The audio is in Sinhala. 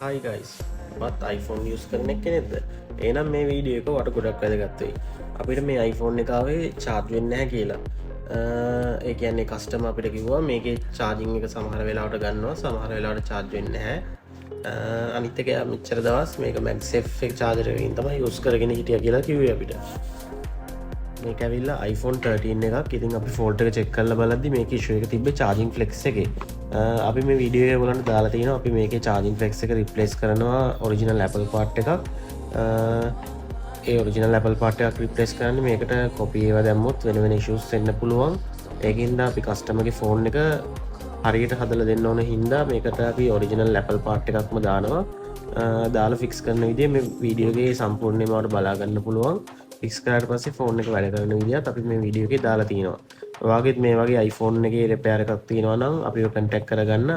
Hi guys, ඔබත් iPhone use කරන කෙනෙක්ද? එහෙනම් මේ වීඩියෝ එක ඔයාලට ගොඩක් වැදගත් වෙයි. අපිට මේ iPhone එක ආවේ charge වෙන්නේ නැහැ කියලා. ඒ කියන්නේ කස්ටමර් අපිට කිව්වා මේකේ charging එක සමහර වෙලාවට ගන්නවා, සමහර වෙලාවට charge වෙන්නේ නැහැ. අනිත් එක මෙච්චර දවස් මේක MagSafe එක charger එකකින් තමයි use කරගෙන හිටියා කියලා කිව්වේ අපිට. මේක ඇවිල්ලා iPhone 13 එකක්. ඉතින් අපි ෆෝල්ට් එක චෙක් කරලා බලද්දි මේකේ issue එක තිබ්බේ charging flex එකේ. අපි මේ වීඩියෝ එක ඔයගොල්ලන්ට දාලා තිනවා. අපි මේකේ charging flex එක replace කරනවා original Apple part එකක්. ඒ original Apple part එකක් replace කරන්න මේකට copy ඒවා දැම්මොත් වෙන වෙන issues එන්න පුළුවන්. ඒකින්ද අපි customer ගේ phone එක හරියට හදලා දෙන්න ඕන හින්දා මේකට අපි original Apple part එකක්ම දානවා. දාලා fix කරන විදිය මේ වීඩියෝ එකේ සම්පූර්ණයෙන්ම ඔයාලට බලා ගන්න පුළුවන්. ෆික්ස් කරාට පස්සේ ෆෝන් එක වැඩ කරන විදිහත් අපි මේ වීඩියෝ එකේ දාලා තිනවා. ඔයාගෙත් මේ වගේ iPhone එකේ repair එකක් තියෙනවා නම් අපිව contact කරගන්න.